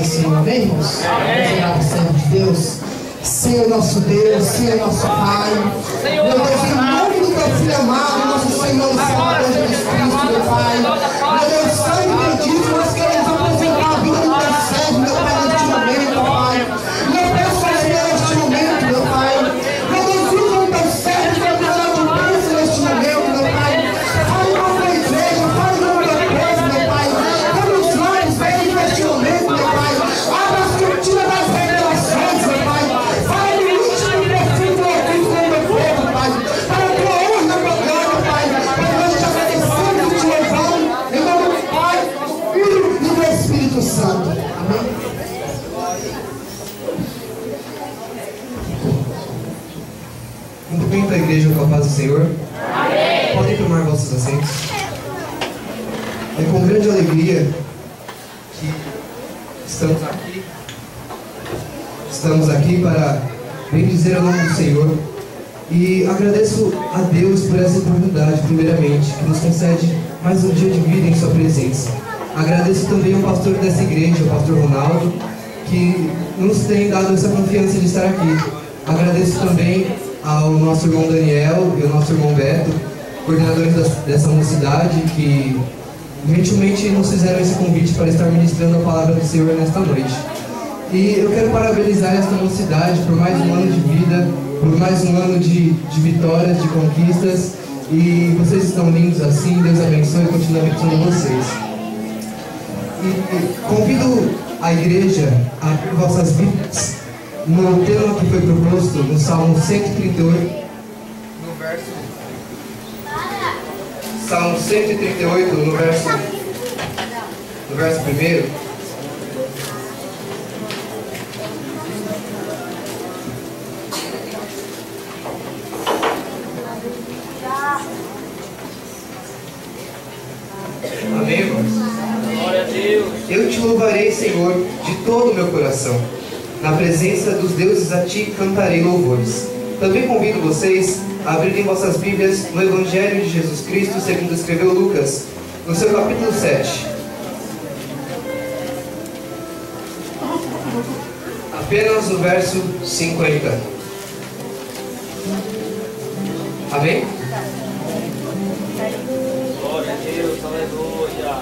Senhor, amém, irmãos? Vamos orar, de Deus. Senhor nosso Deus, Senhor nosso Pai, meu Deus, em nome do teu Filho amado, nosso Senhor e Salvador Jesus Cristo, meu Pai, meu Deus, sangue bendito, nós queremos apresentar a vida do teu servo, meu Pai, neste momento, meu Pai. Meu Deus, Senhor, neste momento, meu Pai, meu Deus, usa o teu servo para trazer a bênção neste momento, meu Pai. Fale com a tua igreja, fale com o teu povo, meu Pai. Dá os lábios deles neste momento, meu Pai. Abra as cortinas das revelações, meu Pai. Fale no íntimo e profundo do ouvido do meu povo, Pai. Para a tua honra e tua glória, Pai. Para nós te agradecemos e te louvamos, em nome do Pai, do Filho e do Espírito Santo. Amém. Cumprimento a igreja com a paz do Senhor. Amém. Podem tomar vossos assentos. É com grande alegria que estamos aqui para bendizer o nome do Senhor. E agradeço a Deus por essa oportunidade, primeiramente, que nos concede mais um dia de vida em sua presença. Agradeço também ao pastor dessa igreja, o pastor Ronaldo, que nos tem dado essa confiança de estar aqui. Agradeço também ao nosso irmão Daniel e ao nosso irmão Beto, coordenadores dessa mocidade, que gentilmente nos fizeram esse convite para estar ministrando a palavra do Senhor nesta noite. E eu quero parabenizar esta mocidade por mais um ano de vida, por mais um ano de vitórias, de conquistas. E vocês estão lindos assim, Deus abençoe e continue abençoando vocês. E convido a igreja a abrir vossas Bíblias no tema que foi proposto no Salmo 138, Salmo 138, no verso 1. Amém, irmãos? Glória a Deus. Eu te louvarei, Senhor, de todo o meu coração. Na presença dos deuses a ti cantarei louvores. Também convido vocês a abrirem vossas Bíblias no Evangelho de Jesus Cristo, segundo escreveu Lucas, no seu capítulo 7. Apenas no verso 50. Amém? Glória a Deus, aleluia.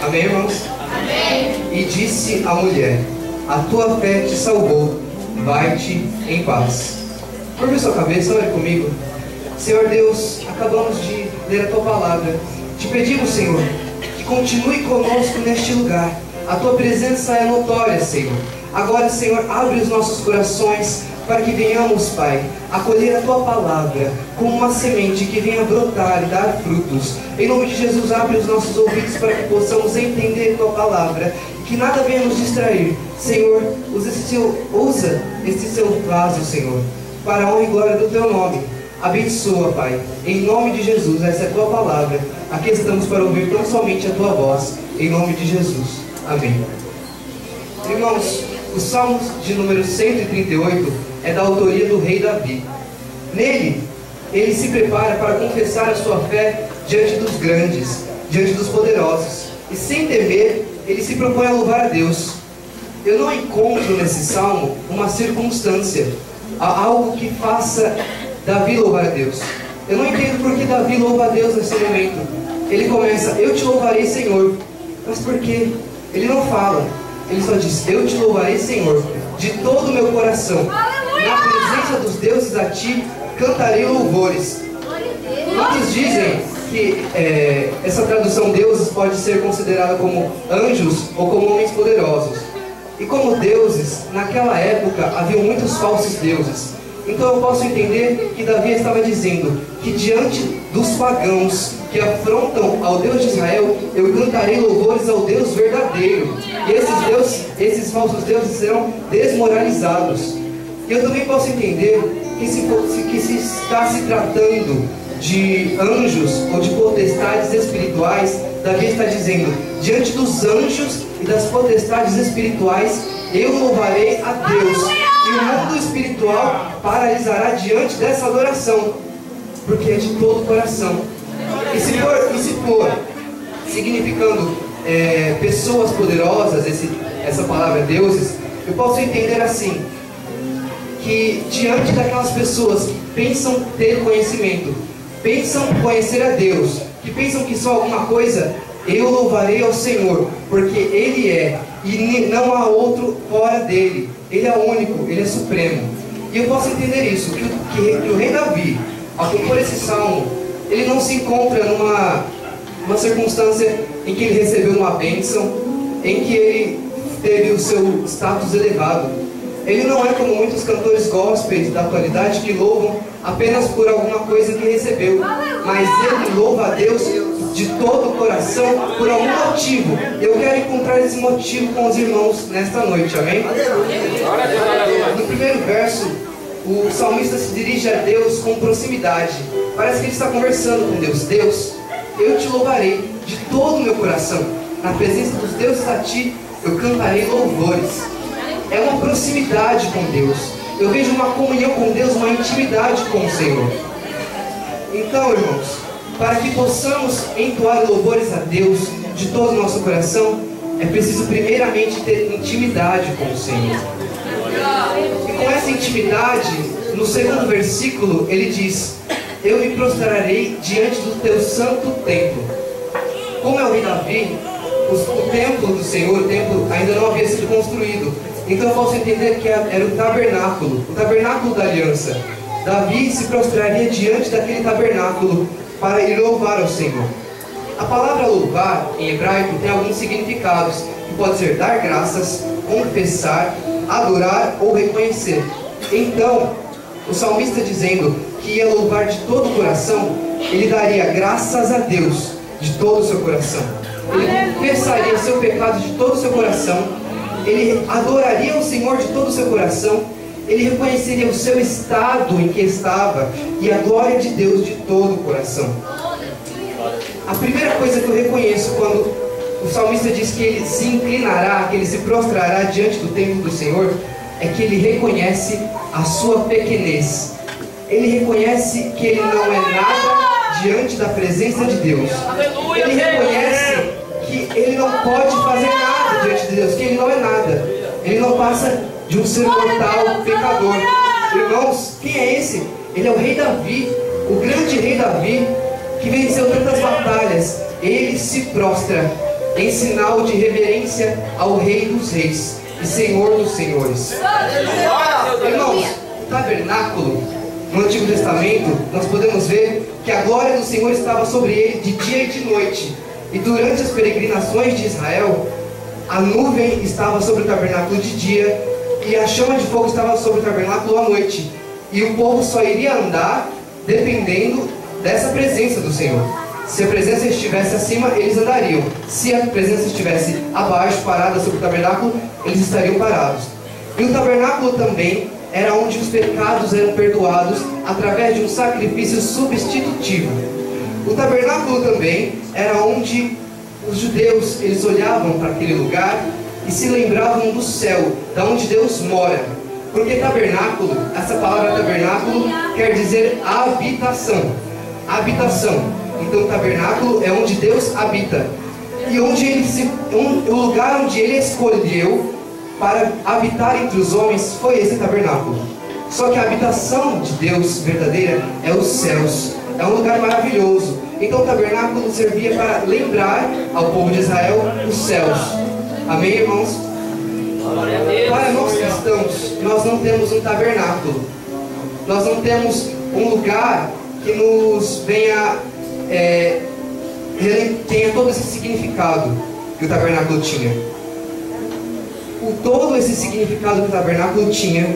Amém, irmãos? Amém. E disse a mulher: a tua fé te salvou, vai-te em paz. Curva sua cabeça, olhe comigo. Senhor Deus, acabamos de ler a tua palavra. Te pedimos, Senhor, que continue conosco neste lugar. A tua presença é notória, Senhor. Agora, Senhor, abre os nossos corações para que venhamos, Pai, acolher a tua palavra como uma semente que venha brotar e dar frutos. Em nome de Jesus, abre os nossos ouvidos para que possamos entender a tua palavra e que nada venha nos distrair. Senhor, usa este seu vaso, Senhor, para a honra e glória do teu nome. Abençoa, Pai, em nome de Jesus, essa é a tua palavra. Aqui estamos para ouvir tão somente a tua voz, em nome de Jesus. Amém. Irmãos, o Salmo de número 138 é da autoria do rei Davi. Nele, ele se prepara para confessar a sua fé diante dos grandes, diante dos poderosos. E sem temer, ele se propõe a louvar a Deus. Eu não encontro nesse salmo uma circunstância, algo que faça Davi louvar a Deus. Eu não entendo por que Davi louva a Deus nesse momento. Ele começa: eu te louvarei, Senhor. Mas por quê? Ele não fala. Ele só diz: eu te louvarei, Senhor, de todo o meu coração. Na presença dos deuses a ti cantarei louvores. Muitos dizem que essa tradução deuses pode ser considerada como anjos ou como homens poderosos. E como deuses, naquela época haviam muitos falsos deuses. Então eu posso entender que Davi estava dizendo que diante dos pagãos que afrontam ao Deus de Israel, eu cantarei louvores ao Deus verdadeiro. E esses falsos deuses serão desmoralizados. E eu também posso entender que se está se tratando de anjos ou de potestades espirituais, Davi está dizendo: diante dos anjos e das potestades espirituais, eu louvarei a Deus. E o mundo espiritual paralisará diante dessa adoração, porque é de todo o coração. E se for significando pessoas poderosas, essa palavra deuses, eu posso entender assim, que diante daquelas pessoas que pensam ter conhecimento, pensam conhecer a Deus, que pensam que só alguma coisa, eu louvarei ao Senhor, porque Ele é, e não há outro fora dele. Ele é único, Ele é supremo. E eu posso entender isso, que o rei Davi, ao compor esse salmo, ele não se encontra numa circunstância em que ele recebeu uma bênção, em que ele teve o seu status elevado. Ele não é como muitos cantores gospels da atualidade que louvam apenas por alguma coisa que recebeu, mas ele louva a Deus de todo o coração por algum motivo. Eu quero encontrar esse motivo com os irmãos nesta noite, amém? No primeiro verso, o salmista se dirige a Deus com proximidade. Parece que ele está conversando com Deus. Deus, eu te louvarei de todo o meu coração. Na presença dos deuses a ti, eu cantarei louvores. É uma proximidade com Deus. Eu vejo uma comunhão com Deus, uma intimidade com o Senhor. Então, irmãos, para que possamos entoar louvores a Deus de todo o nosso coração, é preciso primeiramente ter intimidade com o Senhor. E com essa intimidade, no segundo versículo, ele diz: eu me prostrarei diante do teu santo templo. Como é o rei Davi, o templo do Senhor, o templo ainda não havia sido construído. Então eu posso entender que era o tabernáculo da aliança. Davi se prostraria diante daquele tabernáculo para ir louvar ao Senhor. A palavra louvar, em hebraico, tem alguns significados, que pode ser dar graças, confessar, adorar ou reconhecer. Então, o salmista dizendo que ia louvar de todo o coração, ele daria graças a Deus de todo o seu coração. Ele confessaria o seu pecado de todo o seu coração, ele adoraria o Senhor de todo o seu coração, ele reconheceria o seu estado em que estava e a glória de Deus de todo o coração. A primeira coisa que eu reconheço quando o salmista diz que ele se inclinará, que ele se prostrará diante do templo do Senhor, é que ele reconhece a sua pequenez. Ele reconhece que ele não é nada diante da presença de Deus. Ele reconhece que ele não pode fazer nada diante de Deus, que ele não é nada. Ele não passa de um ser mortal, pecador. Irmãos, quem é esse? Ele é o rei Davi, o grande rei Davi, que venceu tantas batalhas. Ele se prostra em sinal de reverência ao Rei dos Reis e Senhor dos Senhores. Irmãos, o tabernáculo, no Antigo Testamento, nós podemos ver que a glória do Senhor estava sobre ele de dia e de noite. E durante as peregrinações de Israel, a nuvem estava sobre o tabernáculo de dia e a chama de fogo estava sobre o tabernáculo à noite. E o povo só iria andar dependendo dessa presença do Senhor. Se a presença estivesse acima, eles andariam. Se a presença estivesse abaixo, parada sobre o tabernáculo, eles estariam parados. E o tabernáculo também era onde os pecados eram perdoados através de um sacrifício substitutivo. O tabernáculo também era onde os judeus, eles olhavam para aquele lugar e se lembravam do céu, da onde Deus mora. Porque tabernáculo, essa palavra tabernáculo quer dizer habitação. Habitação. Então o tabernáculo é onde Deus habita. E o lugar onde Ele escolheu para habitar entre os homens foi esse tabernáculo. Só que a habitação de Deus verdadeira é os céus. É um lugar maravilhoso. Então o tabernáculo servia para lembrar ao povo de Israel os céus. Amém, irmãos? Para nós cristãos, nós não temos um tabernáculo. Nós não temos um lugar que nos venha tenha todo esse significado que o tabernáculo tinha. Todo esse significado que o tabernáculo tinha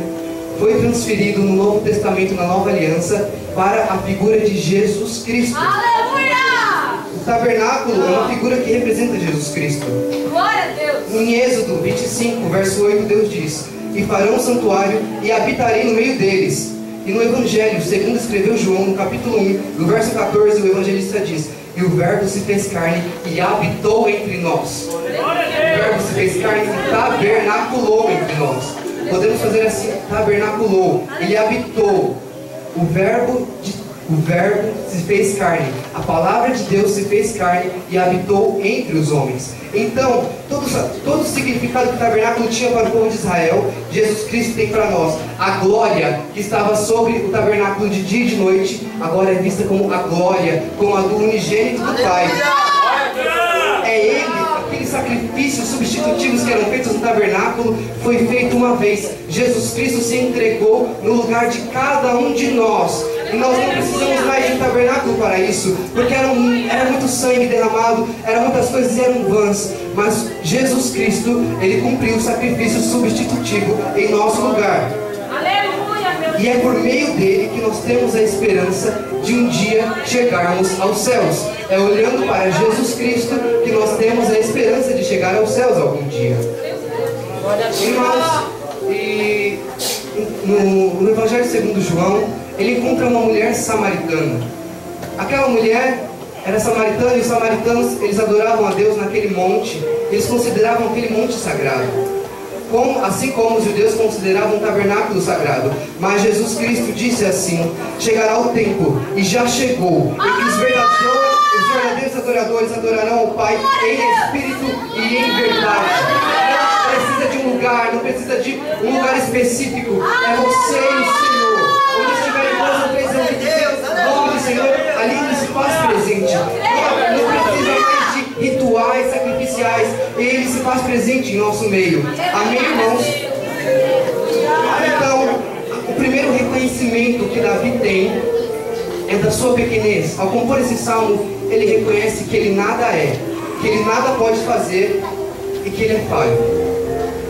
foi transferido no Novo Testamento, na Nova Aliança, para a figura de Jesus Cristo. Aleluia! O tabernáculo é uma figura que representa Jesus Cristo. Glória a Deus! Em Êxodo 25, verso 8, Deus diz: e farão um santuário e habitarei no meio deles. E no Evangelho, segundo escreveu João, no capítulo 1, no verso 14, o evangelista diz: e o Verbo se fez carne e habitou entre nós. O Verbo se fez carne e tabernaculou entre nós. Podemos fazer assim: tabernaculou. Ele habitou. O Verbo o Verbo se fez carne, a palavra de Deus se fez carne e habitou entre os homens. Então, todo o significado que o tabernáculo tinha para o povo de Israel, Jesus Cristo tem para nós. A glória que estava sobre o tabernáculo de dia e de noite, agora é vista como a glória, como a do unigênito do Pai. É Ele, aqueles sacrifícios substitutivos que eram feitos no tabernáculo, foi feito uma vez. Jesus Cristo se entregou no lugar de cada um de nós. E nós não precisamos mais de um tabernáculo para isso, porque era muito sangue derramado, eram muitas coisas e eram vãs. Mas Jesus Cristo, Ele cumpriu o sacrifício substitutivo em nosso lugar. E é por meio dele que nós temos a esperança de um dia chegarmos aos céus. É olhando para Jesus Cristo que nós temos a esperança de chegar aos céus algum dia. Irmãos, e no Evangelho segundo João, ele encontra uma mulher samaritana. Aquela mulher era samaritana, e os samaritanos, eles adoravam a Deus naquele monte. Eles consideravam aquele monte sagrado, assim como os judeus consideravam o tabernáculo sagrado. Mas Jesus Cristo disse assim: chegará o tempo, e já chegou, em que os verdadeiros adoradores adorarão ao Pai em espírito e em verdade. Não precisa de um lugar, não precisa de um lugar específico. É você e o Senhor. Onde estiverem duas ou três reunidos em nome do Senhor, ali Ele se faz presente. Não precisa mais de rituais sacrificiais. Ele se faz presente em nosso meio. Amém, irmãos? Então, o primeiro reconhecimento que Davi tem é da sua pequenez. Ao compor esse salmo, ele reconhece que ele nada é, que ele nada pode fazer e que ele é falho.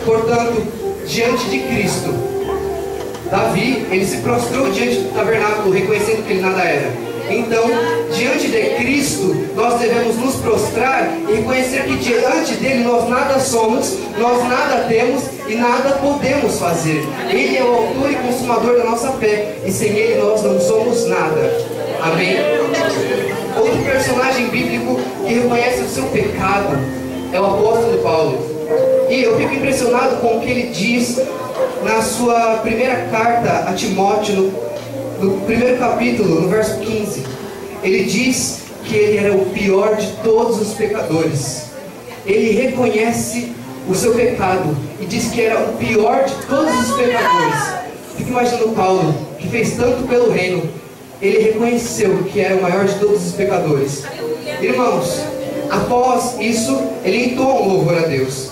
Portanto, diante de Cristo, Davi, ele se prostrou diante do tabernáculo, reconhecendo que ele nada era. Então, diante de Cristo, nós devemos nos prostrar e reconhecer que diante dele nós nada somos, nós nada temos e nada podemos fazer. Ele é o autor e consumador da nossa fé, e sem ele nós não somos nada. Amém? Outro personagem bíblico que reconhece o seu pecado é o apóstolo Paulo. E eu fico impressionado com o que ele diz na sua primeira carta a Timóteo, no primeiro capítulo, no verso 15. Ele diz que ele era o pior de todos os pecadores. Ele reconhece o seu pecado e diz que era o pior de todos os pecadores. Fico imaginando Paulo, que fez tanto pelo reino. Ele reconheceu que era o maior de todos os pecadores. Irmãos, após isso, ele entoa um louvor a Deus.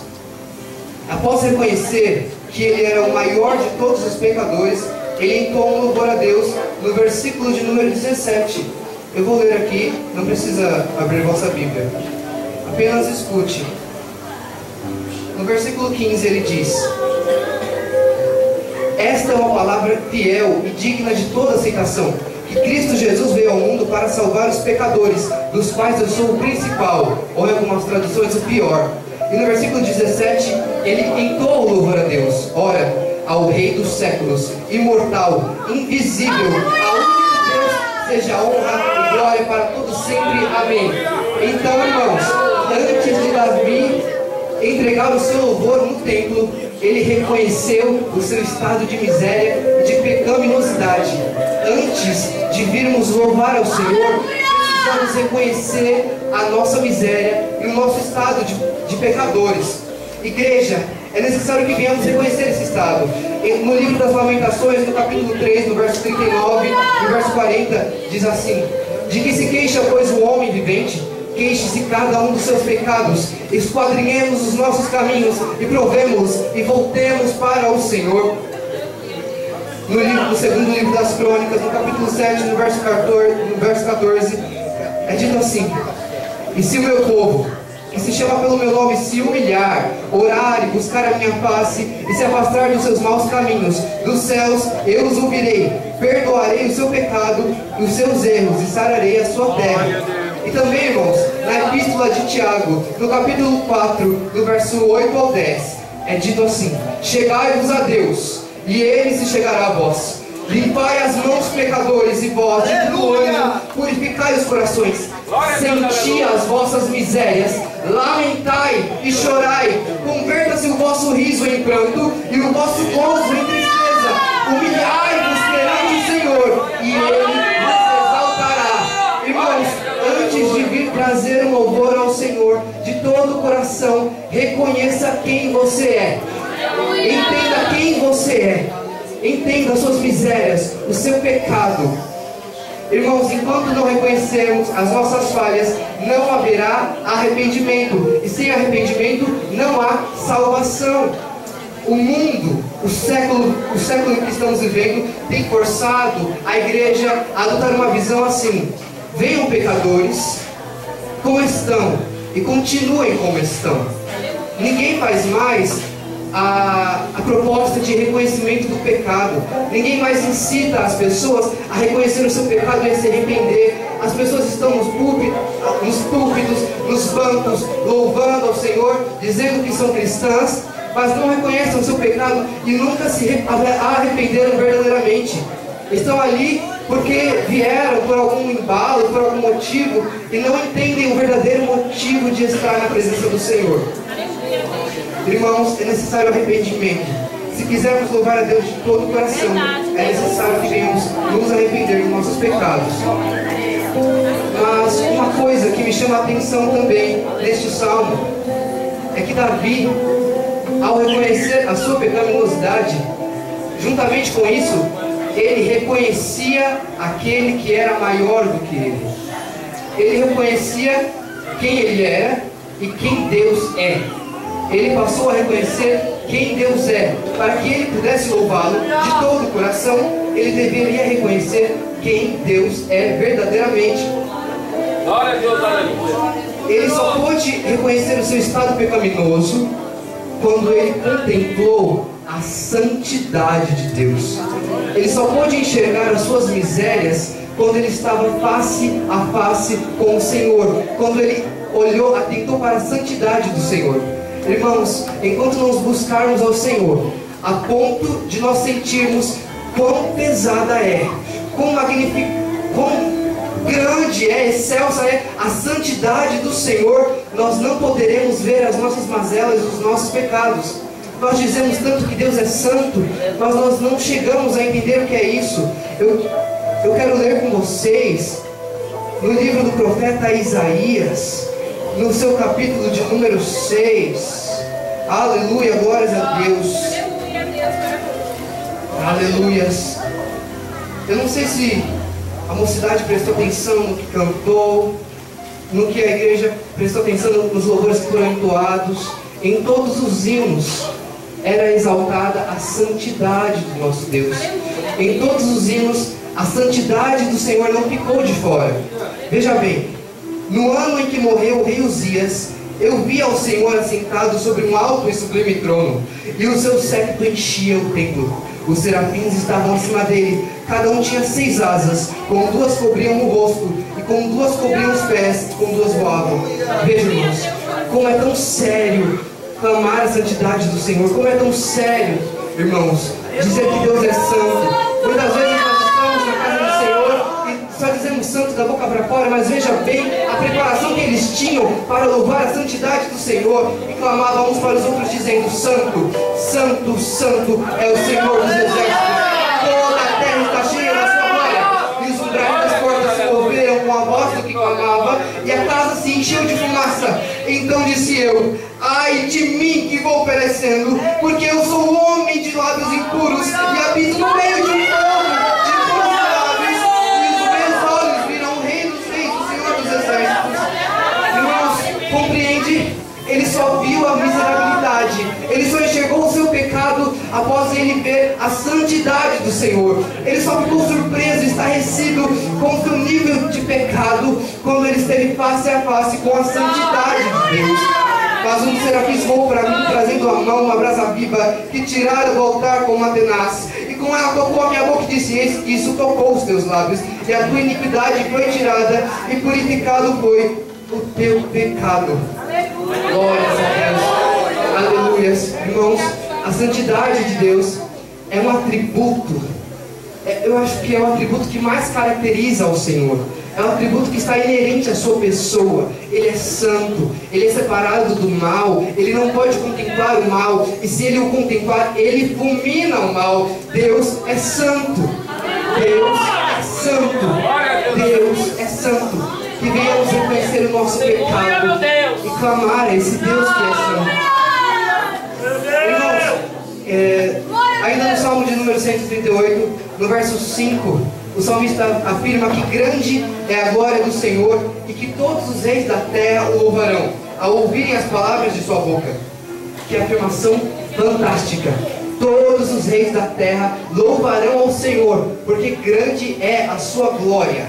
Após reconhecer que ele era o maior de todos os pecadores, ele entoa um louvor a Deus no versículo de número 17. Eu vou ler aqui, não precisa abrir vossa Bíblia, apenas escute. No versículo 15 ele diz: esta é uma palavra fiel e digna de toda aceitação, que Cristo Jesus veio ao mundo para salvar os pecadores, dos quais eu sou o principal, ou em algumas traduções o pior. E no versículo 17 ele entoa o louvor a Deus. Ora, ao Rei dos séculos, imortal, invisível, a único Deus, seja honra e glória para todos sempre. Amém. Então, irmãos, antes de Davi entregar o seu louvor no templo, ele reconheceu o seu estado de miséria e de pecaminosidade. Antes de virmos louvar ao Senhor, precisamos reconhecer a nossa miséria e o nosso estado de pecadores. Igreja, é necessário que venhamos reconhecer esse estado. No livro das Lamentações, no capítulo 3, no verso 39 e no verso 40, diz assim: de que se queixa, pois, o homem vivente? Queixe-se cada um dos seus pecados. Esquadrinhemos os nossos caminhos e provemos e voltemos para o Senhor. No segundo livro das Crônicas, no capítulo 7, no verso 14, é dito assim: e se o meu povo, que se chama pelo meu nome, se humilhar, orar e buscar a minha face, e se afastar dos seus maus caminhos, dos céus eu os ouvirei, perdoarei o seu pecado e os seus erros, e sararei a sua terra. E também, irmãos, na epístola de Tiago, no capítulo 4, do verso 8 ao 10, é dito assim: chegai-vos a Deus, e Ele se chegará a vós. Limpai as mãos, pecadores, e vós, do ânimo, purificai os corações. Senti as vossas misérias, lamentai e chorai. Converta-se o vosso riso em pranto e o vosso gozo em tristeza. Humilhai-vos perante o Senhor, e Ele vos todo o coração, reconheça quem você é. Entenda quem você é. Entenda as suas misérias, o seu pecado. Irmãos, enquanto não reconhecermos as nossas falhas, não haverá arrependimento. E sem arrependimento não há salvação. O mundo, o século em que estamos vivendo, tem forçado a igreja a adotar uma visão assim: venham pecadores como estão e continuem como estão. Ninguém faz mais a proposta de reconhecimento do pecado. Ninguém mais incita as pessoas a reconhecer o seu pecado e a se arrepender. As pessoas estão nos púlpitos, nos bancos, louvando ao Senhor, dizendo que são cristãs, mas não reconhecem o seu pecado e nunca se arrependeram verdadeiramente. Estão ali porque vieram por algum embalo, por algum motivo, e não entendem o verdadeiro motivo de estar na presença do Senhor. Irmãos, é necessário arrependimento. Se quisermos louvar a Deus de todo o coração, é necessário que venhamos nos arrepender dos nossos pecados. Mas uma coisa que me chama a atenção também neste salmo é que Davi, ao reconhecer a sua pecaminosidade, juntamente com isso, ele reconhecia aquele que era maior do que ele. Ele reconhecia quem ele era e quem Deus é. Ele passou a reconhecer quem Deus é. Para que ele pudesse louvá-lo de todo o coração, ele deveria reconhecer quem Deus é verdadeiramente. Glória a Deus, aleluia. Ele só pôde reconhecer o seu estado pecaminoso quando ele contemplou a santidade de Deus. Ele só pôde enxergar as suas misérias quando ele estava face a face com o Senhor, quando ele olhou, atentou para a santidade do Senhor. Irmãos, enquanto nós buscarmos ao Senhor, a ponto de nós sentirmos quão pesada é, quão magnífica, quão grande é, excelsa é a santidade do Senhor, nós não poderemos ver as nossas mazelas e os nossos pecados. Nós dizemos tanto que Deus é santo, mas nós não chegamos a entender o que é isso. Eu quero ler com vocês no livro do profeta Isaías, no seu capítulo de número 6. Aleluia, glórias a Deus. Aleluias. Eu não sei se a mocidade prestou atenção no que cantou, no que a igreja prestou atenção nos louvores que foram entoados. Em todos os hinos era exaltada a santidade do nosso Deus. Em todos os hinos a santidade do Senhor não ficou de fora. Veja bem, no ano em que morreu o rei Uzias, eu vi ao Senhor assentado sobre um alto e sublime trono, e o seu séquito enchia o templo. Os serafins estavam acima dele, cada um tinha 6 asas, com 2 cobriam o rosto, e com 2 cobriam os pés, e com 2 voavam. Vejam, irmãos, como é tão sério clamar a santidade do Senhor, como é tão sério, irmãos, dizer que Deus é santo. Muitas vezes nós estamos na casa do Senhor e só dizemos santo da boca para fora, mas veja bem a preparação que eles tinham para louvar a santidade do Senhor, e clamavam uns para os outros dizendo: santo, santo, santo é o Senhor dos exércitos, toda a terra está cheia da sua glória. E os umbrais das portas se moveram com a voz do que clamava, e a casa se encheu de fumaça. Então disse eu: ai de mim que vou perecendo, porque eu sou homem de lábios impuros e habito no meio de um povo de impuros lábios, e os meus olhos viram o Rei dos Reis, o Senhor dos Exércitos. Irmãos, compreende? Ele só viu a miserabilidade, ele só enxergou o seu pecado após ele ver a santidade do Senhor. Ele só ficou surpreso, estarrecido com o seu nível de pecado quando ele esteve face a face com a santidade de Deus. Mas um dos serafins voou para mim, trazendo à mão uma brasa viva que tirara do altar com uma tenaz, e com ela tocou a minha boca e disse: eis que isso tocou os teus lábios, e a tua iniquidade foi tirada, e purificado foi o teu pecado. Glórias a Deus. Aleluias. Irmãos, a santidade de Deus é um atributo, eu acho que é o atributo que mais caracteriza o Senhor. É um atributo que está inerente à sua pessoa. Ele é santo, ele é separado do mal, ele não pode contemplar o mal, e se ele o contemplar, ele fulmina o mal. Deus é santo. Deus é santo. Deus é santo. Que venhamos reconhecer o nosso pecado, e clamar a esse Deus que é santo. Irmãos, ainda no Salmo de número 138, no verso 5, o salmista afirma que grande é a glória do Senhor e que todos os reis da terra o louvarão, ao ouvirem as palavras de sua boca. Que afirmação fantástica! Todos os reis da terra louvarão ao Senhor, porque grande é a sua glória.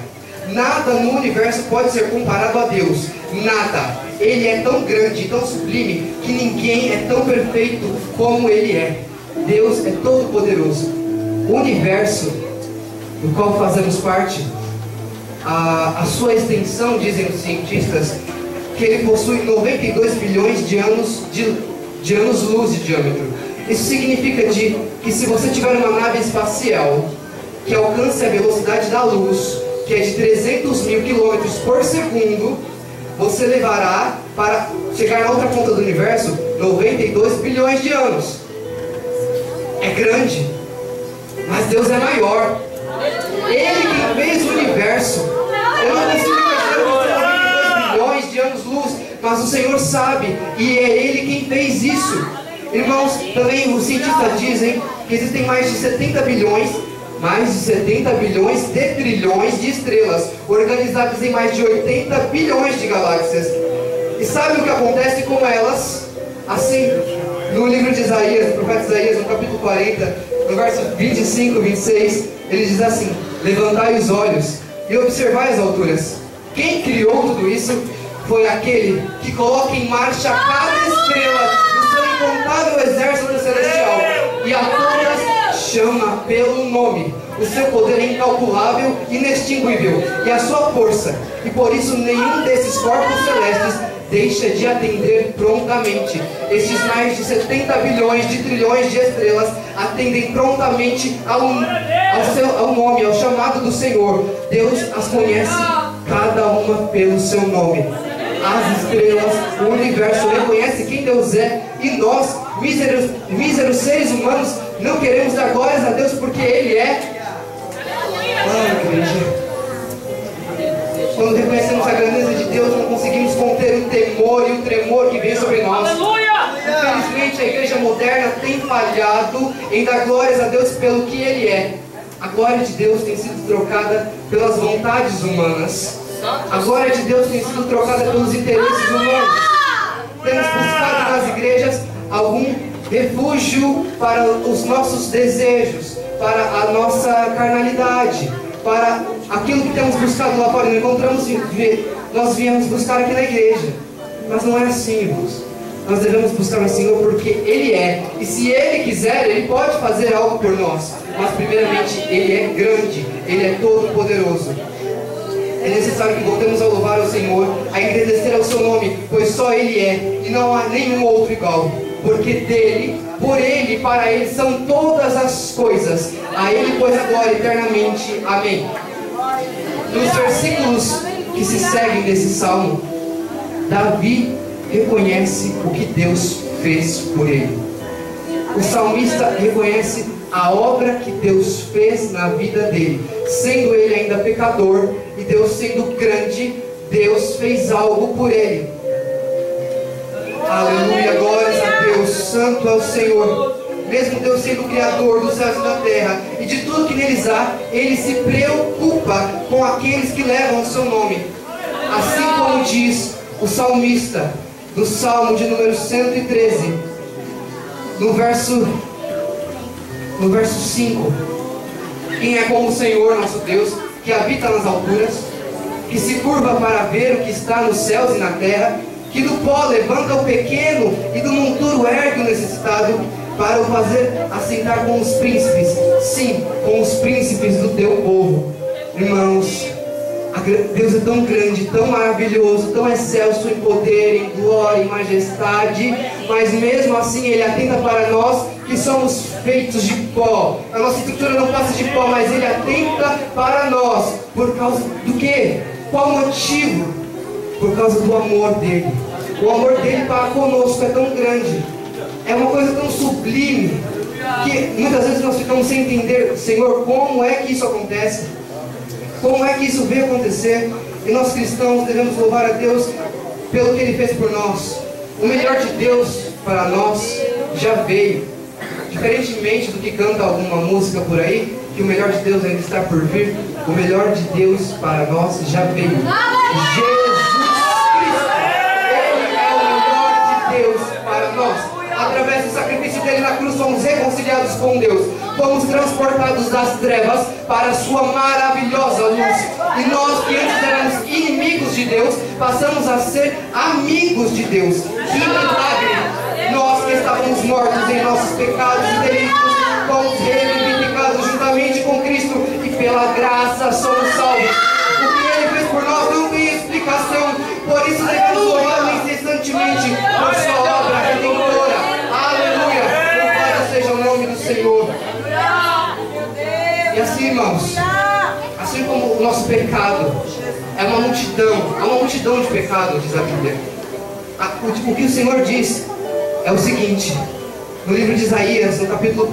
Nada no universo pode ser comparado a Deus. Nada. Ele é tão grande, tão sublime, que ninguém é tão perfeito como Ele é. Deus é todo poderoso. O universo do qual fazemos parte, a sua extensão, dizem os cientistas, que ele possui 92 bilhões de anos-luz de diâmetro. Isso significa que se você tiver uma nave espacial que alcance a velocidade da luz, que é de 300 mil quilômetros por segundo, você levará para chegar na outra ponta do universo 92 bilhões de anos. É grande, mas Deus é maior. Ele que fez o universo. Eu não consigo imaginar 92 bilhões de anos-luz, mas o Senhor sabe, e é Ele quem fez isso. Irmãos, também os cientistas dizem que existem mais de 70 bilhões de trilhões de estrelas, organizadas em mais de 80 bilhões de galáxias. E sabe o que acontece com elas? Assim, no livro de Isaías, do profeta Isaías, no capítulo 40, no verso 25 e 26, ele diz assim: levantai os olhos e observai as alturas. Quem criou tudo isso foi aquele que coloca em marcha cada estrela do seu incontável exército celestial, e a todas chama pelo nome. O seu poder é incalculável, inextinguível, e a sua força, e por isso nenhum desses corpos celestes deixa de atender prontamente. Estes mais de 70 bilhões de trilhões de estrelas atendem prontamente ao nome, ao chamado do Senhor. Deus as conhece cada uma pelo seu nome. As estrelas, o universo reconhece quem Deus é, e nós, míseros seres humanos, não queremos dar glórias a Deus porque Ele é. Igreja, quando reconhecemos a grandeza de Deus, não conseguimos conter o temor e o tremor que vem sobre nós. Infelizmente, a igreja moderna tem falhado em dar glórias a Deus pelo que Ele é. A glória de Deus tem sido trocada pelas vontades humanas. A glória de Deus tem sido trocada pelos interesses humanos. Temos buscado nas igrejas algum refúgio para os nossos desejos, para a nossa carnalidade, para aquilo que temos buscado lá fora. Não encontramos, nós viemos buscar aqui na igreja. Mas não é assim, irmãos. Nós devemos buscar o Senhor porque Ele é. E se Ele quiser, Ele pode fazer algo por nós. Mas primeiramente, Ele é grande, Ele é todo poderoso. É necessário que voltemos a louvar ao Senhor, a engrandecer ao seu nome, pois só Ele é, e não há nenhum outro igual. Porque dele, por Ele e para Ele são todas as coisas. A Ele, pois, a glória eternamente. Amém. Nos versículos que se seguem desse salmo, Davi reconhece o que Deus fez por ele. O salmista reconhece a obra que Deus fez na vida dele. Sendo ele ainda pecador e Deus sendo grande, Deus fez algo por ele. Aleluia, glórias a Deus, santo é o Senhor. Mesmo Deus sendo o Criador dos céus e da terra e de tudo que neles há, Ele se preocupa com aqueles que levam o seu nome. Assim como diz o salmista, no Salmo de número 113, no verso 5: quem é como o Senhor nosso Deus, que habita nas alturas, que se curva para ver o que está nos céus e na terra, que do pó levanta o pequeno e do monturo ergue o necessitado, para o fazer assentar com os príncipes, sim, com os príncipes do teu povo. Irmãos, Deus é tão grande, tão maravilhoso, tão excelso em poder, em glória, em majestade, mas mesmo assim Ele atenta para nós que somos feitos de pó. A nossa estrutura não passa de pó, mas Ele atenta para nós. Por causa do quê? Qual motivo? Por causa do amor dEle. O amor dEle para conosco é tão grande, é uma coisa tão sublime, que muitas vezes nós ficamos sem entender: Senhor, como é que isso acontece? Como é que isso veio acontecer? E nós cristãos devemos louvar a Deus pelo que Ele fez por nós. O melhor de Deus para nós já veio. Diferentemente do que canta alguma música por aí, que o melhor de Deus ainda está por vir, o melhor de Deus para nós já veio. Jesus Cristo, Ele é o melhor de Deus para nós. Através do sacrifício dele na cruz, somos reconciliados com Deus. Fomos transportados das trevas para a sua maravilhosa luz. E nós que antes éramos inimigos de Deus, passamos a ser amigos de Deus. Que milagre! Nós que estávamos mortos em nossos pecados e delitos, fomos revivificados juntamente com Cristo e pela graça somos salvos. O que Ele fez por nós não tem explicação, por isso devemos louvá-lo incessantemente por sua obra redentora. Aleluia! Louvado seja o nome do Senhor. E assim, irmãos, assim como o nosso pecado é uma multidão de pecados, diz a Bíblia. O que o Senhor diz é o seguinte: no livro de Isaías, no capítulo 1,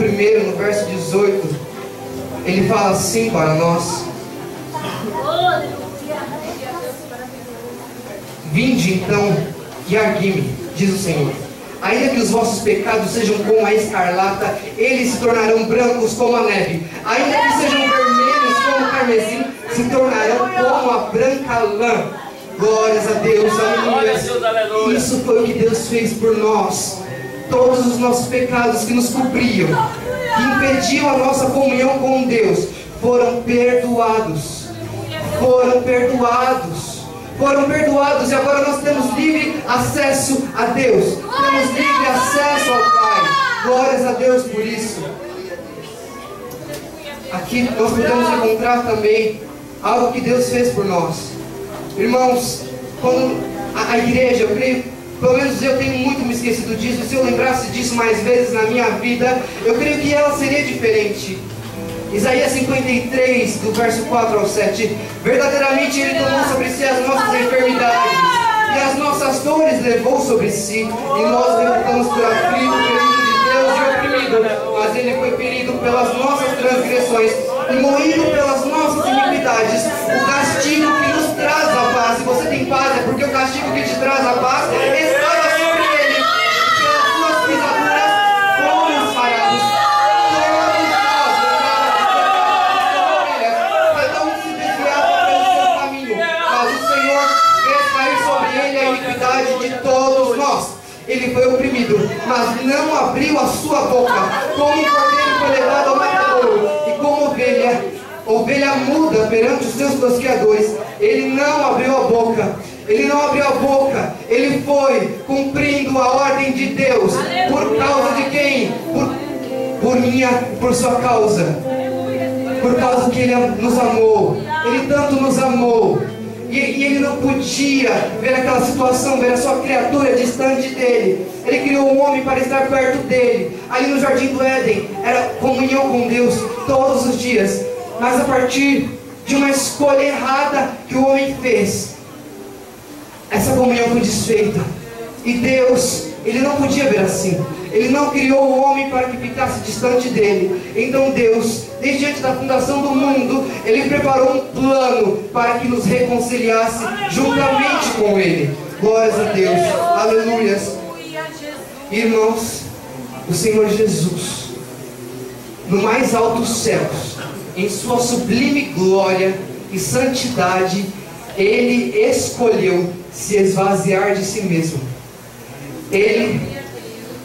no verso 18, ele fala assim para nós: vinde então e argui-me, diz o Senhor. Ainda que os vossos pecados sejam como a escarlata, eles se tornarão brancos como a neve. Ainda que sejam vermelhos como o carmesim, se tornarão como a branca lã. Glórias a Deus, aleluia. Isso foi o que Deus fez por nós. Todos os nossos pecados que nos cobriam, que impediam a nossa comunhão com Deus, foram perdoados. Foram perdoados. Foram perdoados e agora nós temos livre acesso a Deus. Temos livre acesso ao Pai. Glórias a Deus por isso. Aqui nós podemos encontrar também algo que Deus fez por nós. Irmãos, quando a igreja, eu creio, pelo menos eu tenho muito me esquecido disso. Se eu lembrasse disso mais vezes na minha vida, eu creio que ela seria diferente. Isaías 53, do verso 4 ao 7. Verdadeiramente Ele tomou sobre si as nossas enfermidades e as nossas dores levou sobre si. E nós reputamos por aflito, ferido de Deus e oprimido. Mas Ele foi ferido pelas nossas transgressões e moído pelas nossas iniquidades. O castigo que nos traz a paz. Se você tem paz, é porque o castigo que te traz a paz estava sobre Ele. E pelas suas pisaduras fomos sarados. Cada um se desviava pelo seu caminho, mas o Senhor fez cair sobre Ele a iniquidade de todos nós. Ele foi oprimido, mas não abriu a sua boca. Como um cordeiro foi levado ao matadouro, e como ovelha muda perante os seus tosqueadores, Ele não abriu a boca. Ele não abriu a boca. Ele foi cumprindo a ordem de Deus. Por causa de quem? Por sua causa. Por causa que Ele nos amou. Ele tanto nos amou. E Ele não podia ver aquela situação, ver a sua criatura distante dEle. Ele criou um homem para estar perto dEle. Ali no Jardim do Éden, era comunhão com Deus todos os dias. Mas a partir de uma escolha errada que o homem fez, essa comunhão foi desfeita. E Deus, Ele não podia ver assim. Ele não criou o homem para que ficasse distante dele. Então Deus, desde antes da fundação do mundo, Ele preparou um plano para que nos reconciliasse juntamente com Ele. Glórias a Deus, aleluias. Irmãos, o Senhor Jesus, no mais altos céus, em sua sublime glória e santidade, Ele escolheu se esvaziar de si mesmo. Ele,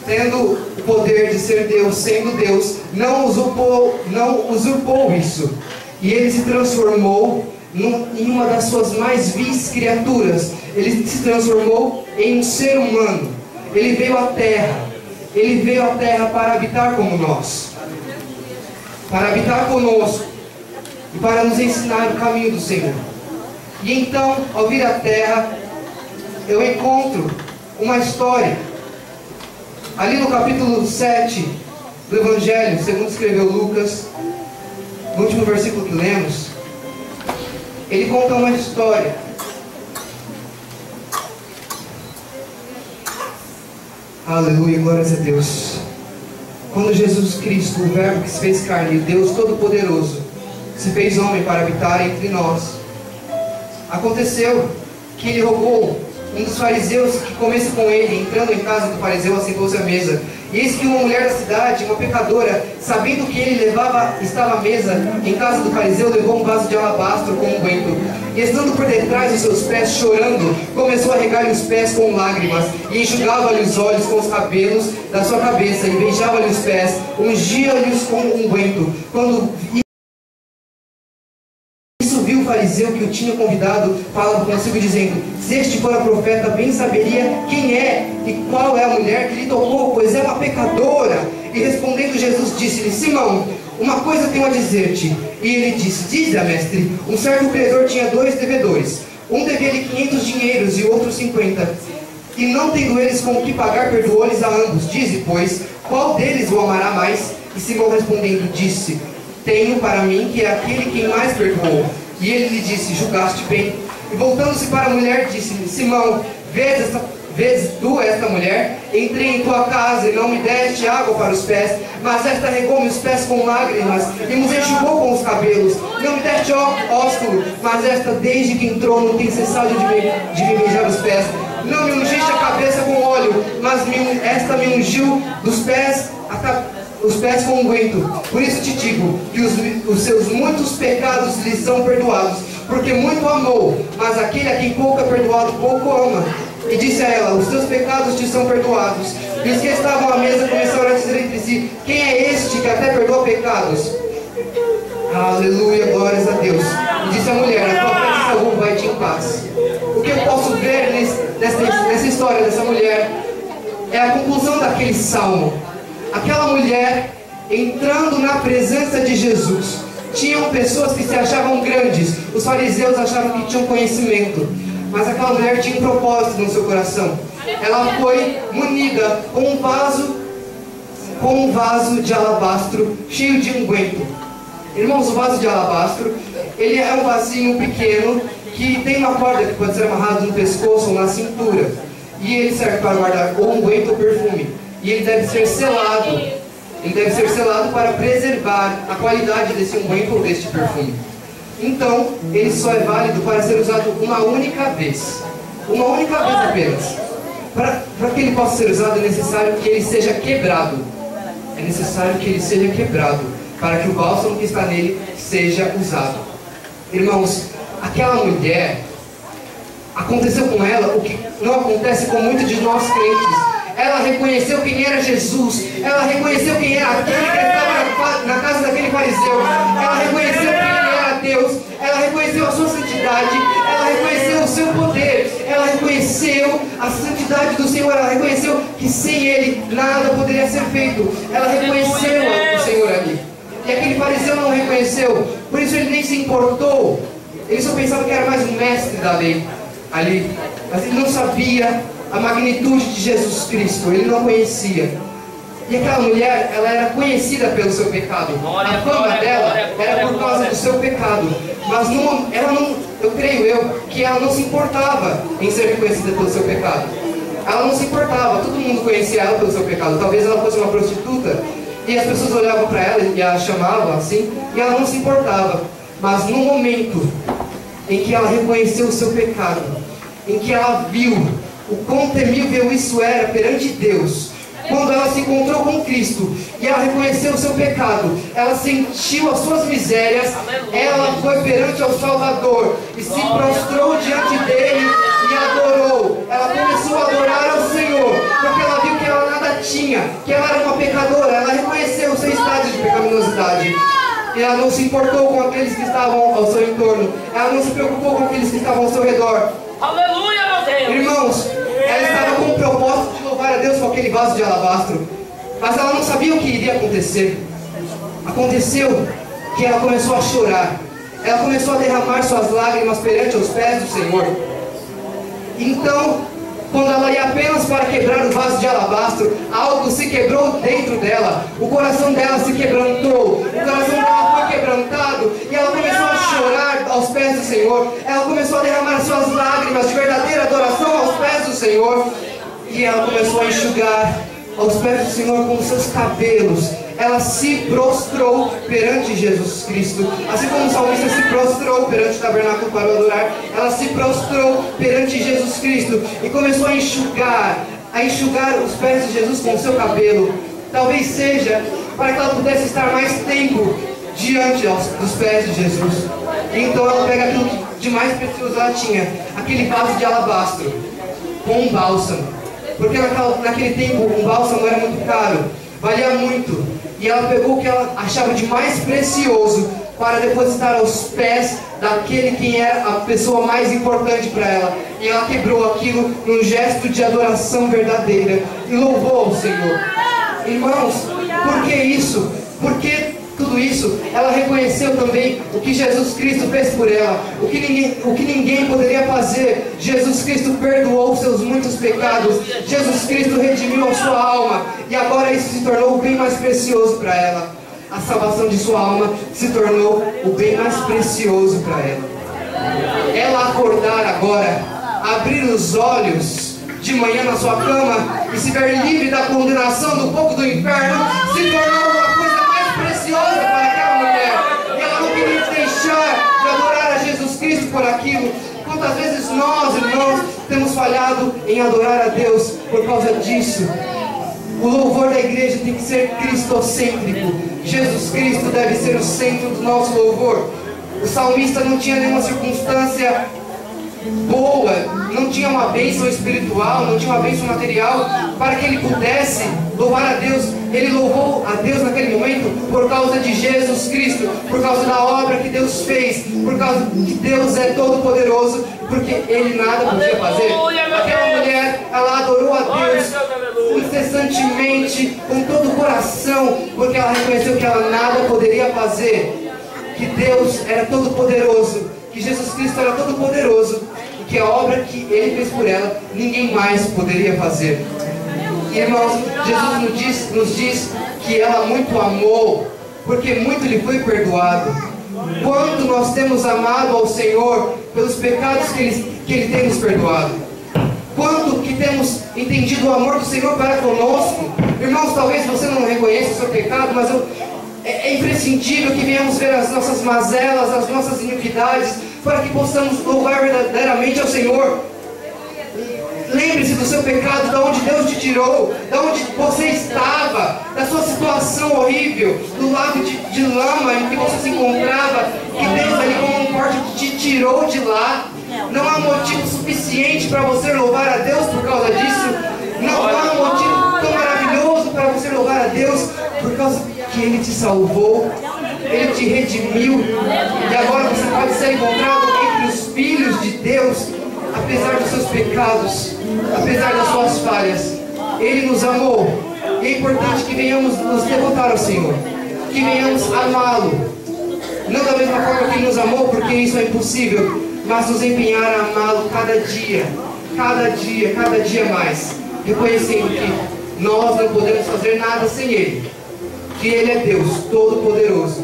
tendo o poder de ser Deus, sendo Deus, não usurpou isso. E Ele se transformou em uma das suas mais vis criaturas. Ele se transformou em um ser humano. Ele veio à Terra. Ele veio à Terra para habitar como nós, para habitar conosco e para nos ensinar o caminho do Senhor. E então, ao vir à Terra, eu encontro uma história ali no capítulo 7 do Evangelho, segundo escreveu Lucas, no último versículo que lemos. Ele conta uma história. Aleluia, glórias a Deus. Quando Jesus Cristo, o Verbo que se fez carne, Deus Todo-Poderoso, se fez homem para habitar entre nós, aconteceu que Ele rogou um dos fariseus que comesse com ele, entrando em casa do fariseu, assentou-se à mesa. E eis que uma mulher da cidade, uma pecadora, sabendo que ele estava à mesa em casa do fariseu, levou um vaso de alabastro com unguento. E estando por detrás dos seus pés, chorando, começou a regar-lhe os pés com lágrimas, e enxugava-lhe os olhos com os cabelos da sua cabeça, e beijava-lhe os pés, ungia-lhes com unguento. Quando viu o fariseu que o tinha convidado, falava consigo dizendo: se este for a profeta, bem saberia quem é e qual é a mulher que lhe tocou, pois é uma pecadora. E respondendo Jesus, disse-lhe: Simão, uma coisa tenho a dizer-te. E ele disse: dize-a, mestre. Um certo credor tinha 2 devedores. Um devia-lhe 500 dinheiros e o outro 50. E não tendo eles com o que pagar, perdoou-lhes a ambos. Dize, pois, qual deles o amará mais? E Simão respondendo disse: tenho para mim que é aquele quem mais perdoou. E ele lhe disse: julgaste bem. E voltando-se para a mulher, disse-lhe: Simão, vês tu esta mulher? Entrei em tua casa e não me deste água para os pés, mas esta regou-me os pés com lágrimas e nos enxugou com os cabelos. Não me deste ósculo, mas esta desde que entrou não tem cessado de me beijar os pés. Não me ungiste a cabeça com óleo, mas esta me ungiu dos pés os pés com unguento. Por isso te digo que os seus muitos pecados lhe são perdoados, porque muito amou, mas aquele a quem pouco é perdoado, pouco ama. E disse a ela: os teus pecados te são perdoados. E os que estavam à mesa começaram a dizer entre si: quem é este que até perdoa pecados? Aleluia, glórias a Deus. E disse a mulher: a tua fé te salvou, vai-te em paz. O que eu posso ver nessa história dessa mulher é a conclusão daquele salmo. Aquela mulher entrando na presença de Jesus. Tinham pessoas que se achavam grandes. Os fariseus achavam que tinham conhecimento. Mas aquela mulher tinha um propósito no seu coração. Ela foi munida com um vaso de alabastro cheio de unguento. Irmãos, o vaso de alabastro, ele é um vasinho pequeno que tem uma corda que pode ser amarrada no pescoço ou na cintura. E ele serve para guardar ou unguento ou perfume. E ele deve ser selado. Ele deve ser selado para preservar a qualidade desse unguento ou deste perfume. Então, ele só é válido para ser usado uma única vez. Uma única vez apenas. Para que ele possa ser usado, é necessário que ele seja quebrado. É necessário que ele seja quebrado, para que o bálsamo que está nele seja usado. Irmãos, aquela mulher, aconteceu com ela o que não acontece com muitos de nós crentes. Ela reconheceu quem era Jesus. Ela reconheceu quem era aquele que estava na casa daquele fariseu. Ela reconheceu quem era Deus. Ela reconheceu a sua santidade. Ela reconheceu o seu poder. Ela reconheceu a santidade do Senhor. Ela reconheceu que sem Ele nada poderia ser feito. Ela reconheceu o Senhor ali. E aquele fariseu não reconheceu. Por isso ele nem se importou. Ele só pensava que era mais um mestre da lei ali. Mas ele não sabia a magnitude de Jesus Cristo. Ele não conhecia. E aquela mulher, ela era conhecida pelo seu pecado. A fama dela era por causa do seu pecado. Mas eu creio que ela não se importava em ser reconhecida pelo seu pecado. Ela não se importava. Todo mundo conhecia ela pelo seu pecado. Talvez ela fosse uma prostituta e as pessoas olhavam para ela e a chamavam assim, e ela não se importava. Mas no momento em que ela reconheceu o seu pecado, em que ela viu o quão temível isso era perante Deus, quando ela se encontrou com Cristo e ela reconheceu o seu pecado, ela sentiu as suas misérias, ela foi perante ao Salvador e se prostrou diante dele e adorou. Ela começou a adorar ao Senhor, porque ela viu que ela nada tinha, que ela era uma pecadora. Ela reconheceu o seu estado de pecaminosidade. E ela não se importou com aqueles que estavam ao seu entorno. Ela não se preocupou com aqueles que estavam ao seu redor. Aleluia, meu Deus! Irmãos, ela estava com o propósito de louvar a Deus com aquele vaso de alabastro. Mas ela não sabia o que iria acontecer. Aconteceu que ela começou a chorar. Ela começou a derramar suas lágrimas perante os pés do Senhor. Então, quando ela ia apenas para quebrar o vaso de alabastro, algo se quebrou dentro dela. O coração dela se quebrantou. O coração dela foi quebrantado. E ela começou a chorar aos pés do Senhor. Ela começou a derramar suas lágrimas de verdadeira adoração aos pés do Senhor. E ela começou a enxugar aos pés do Senhor com os seus cabelos. Ela se prostrou perante Jesus Cristo. Assim como o salmista se prostrou perante o tabernáculo para adorar, ela se prostrou perante Jesus Cristo e começou a enxugar os pés de Jesus com o seu cabelo. Talvez seja para que ela pudesse estar mais tempo diante dos pés de Jesus. Então ela pega aquilo que de mais precioso ela tinha, aquele vaso de alabastro com um bálsamo, porque naquele tempo um bálsamo era muito caro, valia muito, e ela pegou o que ela achava de mais precioso para depositar aos pés daquele que era a pessoa mais importante para ela, e ela quebrou aquilo num gesto de adoração verdadeira e louvou ao Senhor. Irmãos, por que isso? Por que tudo isso? Ela reconheceu também o que Jesus Cristo fez por ela, o que ninguém poderia fazer. Jesus Cristo perdoou seus muitos pecados, Jesus Cristo redimiu a sua alma, e agora isso se tornou o bem mais precioso para ela. A salvação de sua alma se tornou o bem mais precioso para ela. Ela acordar agora, abrir os olhos de manhã na sua cama e se ver livre da condenação do fogo do inferno, se tornou uma coisa mais preciosa para aquela mulher. E ela não queria deixar de adorar a Jesus Cristo por aquilo. Quantas vezes nós, irmãos, temos falhado em adorar a Deus por causa disso? O louvor da igreja tem que ser cristocêntrico. Jesus Cristo deve ser o centro do nosso louvor. O salmista não tinha nenhuma circunstância boa, não tinha uma bênção espiritual, não tinha uma bênção material para que ele pudesse louvar a Deus. Ele louvou a Deus naquele momento por causa de Jesus Cristo, por causa da obra que Deus fez, por causa que Deus é todo poderoso, porque ele nada podia fazer. Aquela mulher, ela adorou a Deus incessantemente, com todo o coração, porque ela reconheceu que ela nada poderia fazer, que Deus era todo poderoso, que Jesus Cristo era todo poderoso, e que a obra que ele fez por ela, ninguém mais poderia fazer. E, irmãos, Jesus nos diz que ela muito amou, porque muito lhe foi perdoado. Quanto nós temos amado ao Senhor pelos pecados que Ele tem nos perdoado. Quanto que temos entendido o amor do Senhor para conosco. Irmãos, talvez você não reconheça o seu pecado, mas é imprescindível que venhamos ver as nossas mazelas, as nossas iniquidades, para que possamos louvar verdadeiramente ao Senhor. Lembre-se do seu pecado, de onde Deus te tirou, de onde você estava, da sua situação horrível, do lago de lama em que você se encontrava, que Deus ali como um corte te tirou de lá. Não há motivo suficiente para você louvar a Deus por causa disso. Não há um motivo tão maravilhoso para você louvar a Deus, por causa que Ele te salvou, Ele te redimiu, e agora você pode ser encontrado entre os filhos de Deus, apesar dos seus pecados, apesar das suas falhas. Ele nos amou, e é importante que venhamos nos devotar ao Senhor, que venhamos amá-lo, não da mesma forma que Ele nos amou, porque isso é impossível, mas nos empenhar a amá-lo cada dia mais, reconhecendo que nós não podemos fazer nada sem Ele, que Ele é Deus Todo-Poderoso,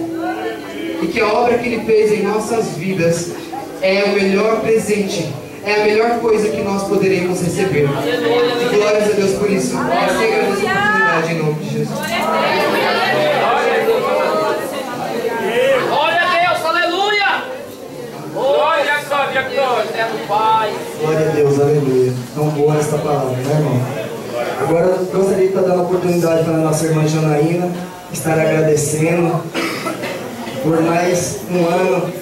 e que a obra que Ele fez em nossas vidas é o melhor presente, é a melhor coisa que nós poderemos receber. E glórias a Deus por isso. Eu agradeço a oportunidade em nome de Jesus. Glória a Deus, aleluia! Glória, glória, glória, Pai. Glória a Deus, aleluia. Tão boa esta palavra, né, irmão? Agora eu gostaria de estar dando a oportunidade para a nossa irmã Janaína estar agradecendo por mais um ano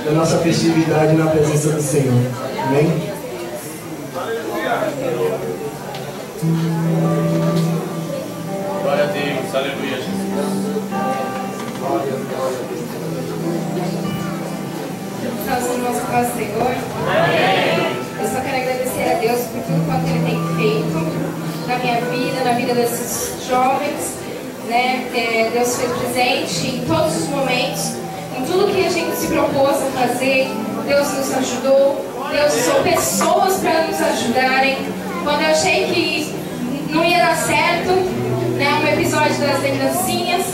da nossa festividade na presença do Senhor. Amém? Glória a Deus, aleluia, Jesus. Nós irmãos com o Senhor. Amém. Eu só quero agradecer a Deus por tudo quanto Ele tem feito na minha vida, na vida desses jovens, né? Deus foi presente em todos os momentos, em tudo que a gente se propôs a fazer. Deus nos ajudou, Deus usou pessoas para nos ajudarem. Quando eu achei que não ia dar certo, né, um episódio das lembrancinhas,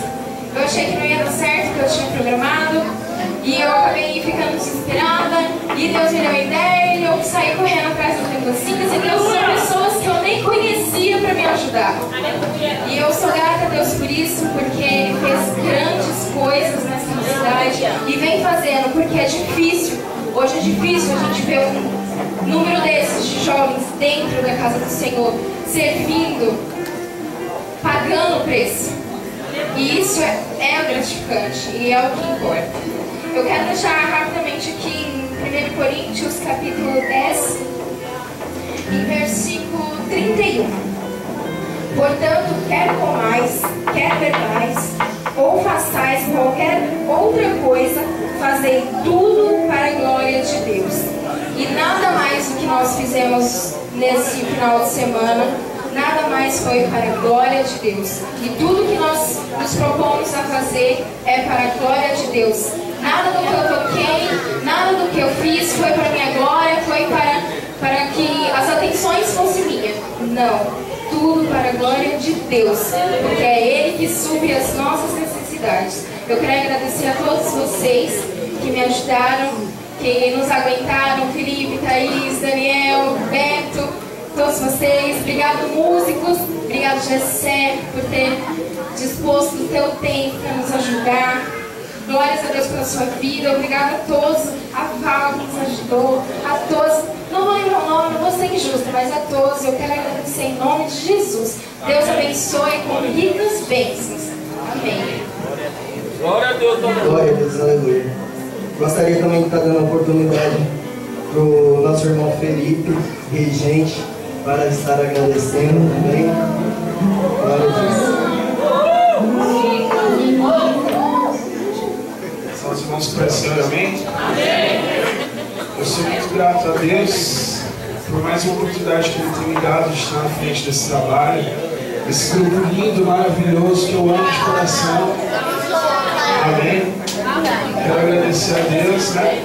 eu achei que não ia dar certo o que eu tinha programado, e eu acabei ficando desesperada, e Deus me deu uma ideia, e eu saí correndo atrás das lembrancinhas, e Deus usou pessoas que eu nem conhecia para me ajudar. E eu sou grata a Deus por isso, porque Ele fez grandes coisas nessa cidade e vem fazendo, porque é difícil. Hoje é difícil a gente ver um número desses de jovens dentro da casa do Senhor, servindo, pagando o preço. E isso é gratificante e é o que importa. Eu quero deixar rapidamente aqui em 1 Coríntios capítulo 10, em versículo 31. Portanto, quer comais, quer bebais, ou façais qualquer outra coisa, fazei tudo para a glória de Deus. E nada mais do que nós fizemos nesse final de semana, nada mais foi para a glória de Deus. E tudo que nós nos propomos a fazer é para a glória de Deus. Nada do que eu toquei, nada do que eu fiz foi para a minha glória, foi para que as atenções fossem minhas. Não. Tudo para a glória de Deus, porque é Ele que supre as nossas necessidades. Eu quero agradecer a todos vocês que me ajudaram, que nos aguentaram, Felipe, Thaís, Daniel, Beto, todos vocês. Obrigado, músicos, obrigado, Gessé, por ter disposto o teu tempo para nos ajudar. Glórias a Deus pela sua vida. Obrigada a todos. A Val que nos ajudou. A todos. Não vou lembrar o nome, não vou ser injusta, mas a todos eu quero agradecer em nome de Jesus. Deus abençoe com ricas bênçãos. Amém. Glória a Deus, Glória a Deus, aleluia. Gostaria também de estar dando a oportunidade para o nosso irmão Felipe, regente, para estar agradecendo também. Glória a Deus. São os irmãos que precisam, amém? Eu sou muito grato a Deus por mais uma oportunidade que Ele tem me dado de estar na frente desse trabalho, esse grupo lindo, maravilhoso, que eu amo de coração. Amém? Quero agradecer a Deus, né?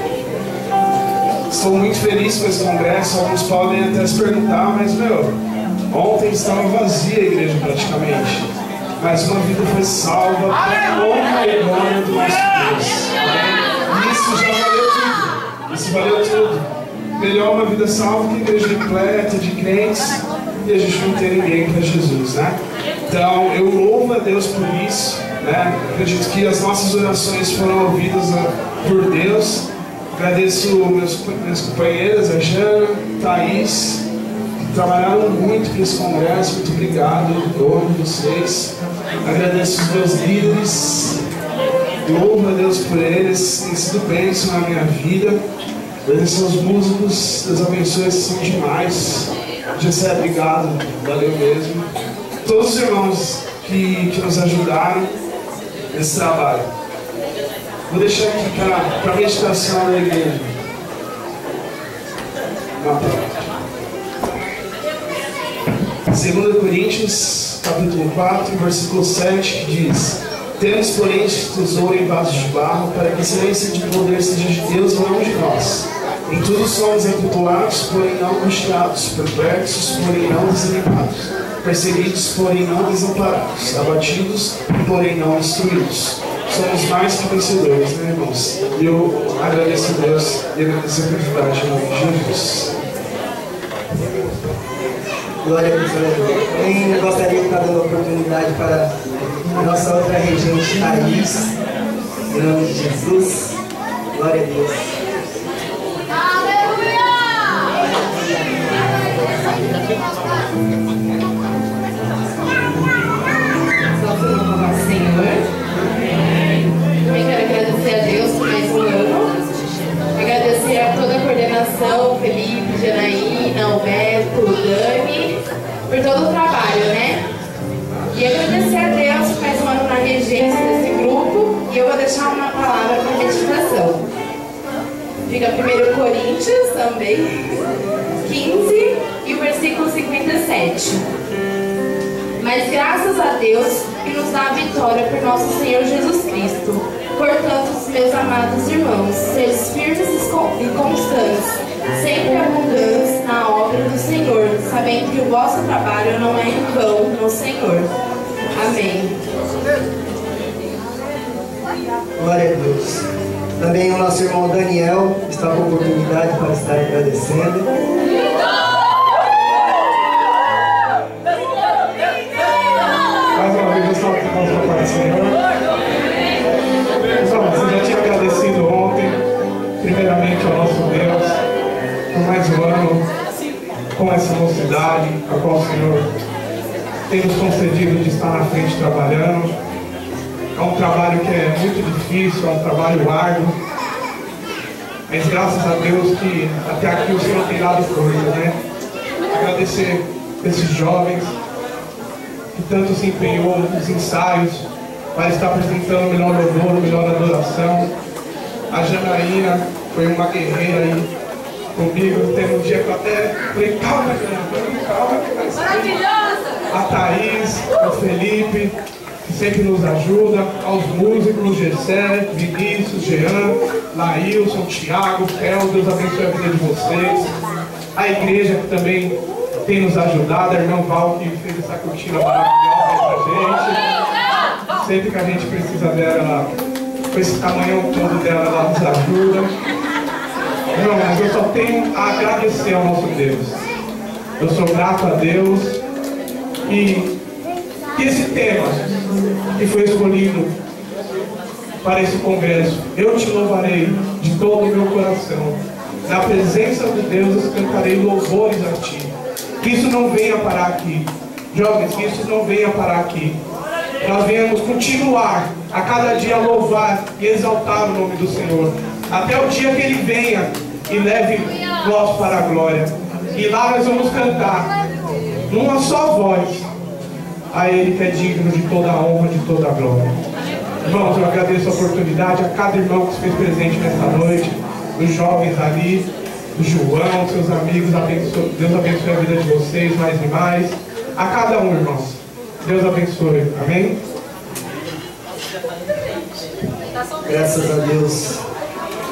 Estou muito feliz com esse congresso. Alguns podem até se perguntar, mas ontem estava vazia a igreja praticamente. Mas uma vida foi salva para a honra e glória do nosso Deus. Amém? Isso já valeu tudo. Isso valeu tudo. Melhor uma vida salva que a igreja repleta de crentes e a gente não ter ninguém para Jesus, né? Então, eu louvo a Deus por isso, né? Acredito que as nossas orações foram ouvidas por Deus. Agradeço minhas companheiras, a Jana, Thaís, que trabalharam muito para esse congresso. Muito obrigado, eu amo vocês. Agradeço os meus líderes, louvo a Deus por eles, tem sido bênção na minha vida. Agradeço aos músicos, Deus abençoe, eles são demais. Gessé, obrigado, valeu mesmo. Todos os irmãos que nos ajudaram nesse trabalho. Vou deixar aqui para a meditação da igreja. Uma palavra. 2 Coríntios, capítulo 4, versículo 7, que diz: temos, porém, este tesouro em vasos de barro, para que a excelência de poder seja de Deus e não de nós. Em tudo somos atribulados, porém não angustiados, perplexos, porém não desanimados, perseguidos, porém não desamparados, abatidos, porém não destruídos. Somos mais que vencedores, né, irmãos? E eu agradeço a Deus e agradeço a oportunidade em nome de Jesus. Glória a Deus, aleluia. Também gostaria de estar dando oportunidade para a nossa outra regente, Thaís, em nome de Jesus. Glória a Deus. Também quero agradecer a Deus por mais um ano. Agradecer a toda a coordenação, Felipe, Janaína, Alberto, Dani, por todo o trabalho, né? E agradecer a Deus por mais um ano na regência desse grupo. E eu vou deixar uma palavra para meditação. Fica 1 Coríntios também, 15 e o versículo 57. Mas graças a Deus que nos dá a vitória por nosso Senhor Jesus Cristo. Portanto, meus amados irmãos, sejam firmes e constantes, sempre abundantes na obra do Senhor, sabendo que o vosso trabalho não é em vão no Senhor. Amém. Glória a Deus. Também o nosso irmão Daniel está com a oportunidade para estar agradecendo. paz do Senhor. Pessoal, eu já tinha agradecido ontem, primeiramente ao nosso Deus, por mais um ano com essa mocidade, a qual o Senhor tem nos concedido de estar na frente trabalhando. É um trabalho que é muito difícil, é um trabalho árduo, mas graças a Deus que até aqui o Senhor tem dado coisas, né? Agradecer esses jovens que tanto se empenhou nos ensaios para estar apresentando o melhor louvor, a melhor adoração. A Janaína foi uma guerreira aí comigo. Teve um dia que eu até falei, calma, que vai sair. Maravilhosa! A Thaís, o Felipe, que sempre nos ajuda, aos músicos, Gessé, Vinícius, Jean, Laílson, Thiago, Fel, Deus abençoe a vida de vocês. A igreja que também tem nos ajudado, a irmã Val, que fez essa cortina maravilhosa pra gente. Sempre que a gente precisa dela, com esse tamanho todo dela, ela nos ajuda. Não, mas eu só tenho a agradecer ao nosso Deus. Eu sou grato a Deus e esse tema que foi escolhido para esse congresso, eu te louvarei de todo o meu coração. Na presença de Deus eu cantarei louvores a ti. Que isso não venha parar aqui. Jovens, que isso não venha parar aqui. Nós venhamos continuar a cada dia louvar e exaltar o nome do Senhor. Até o dia que Ele venha e leve nós para a glória. E lá nós vamos cantar numa só voz a Ele que é digno de toda a honra, de toda a glória. Irmãos, eu agradeço a oportunidade a cada irmão que se fez presente nesta noite, os jovens ali, o João, seus amigos, Deus abençoe a vida de vocês mais e mais. A cada um, irmãos, Deus abençoe. Amém? Graças a Deus.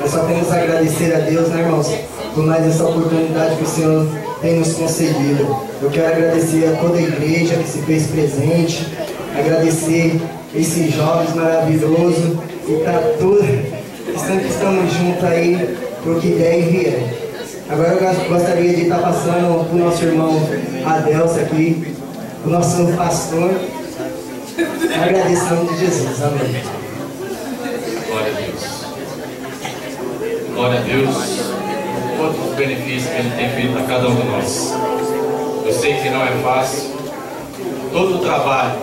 Nós só temos a agradecer a Deus, né, irmãos, por mais essa oportunidade que o Senhor tem nos concedido. Eu quero agradecer a toda a igreja que se fez presente, agradecer esses jovens maravilhosos e tá tudo, que sempre estamos juntos aí, porque der e vier. Agora eu gostaria de estar passando para o nosso irmão Adelson aqui, o nosso pastor, agradecendo de Jesus. Amém. Glória a Deus. Glória a Deus por todos os benefícios que Ele tem feito a cada um de nós. Eu sei que não é fácil. Todo o trabalho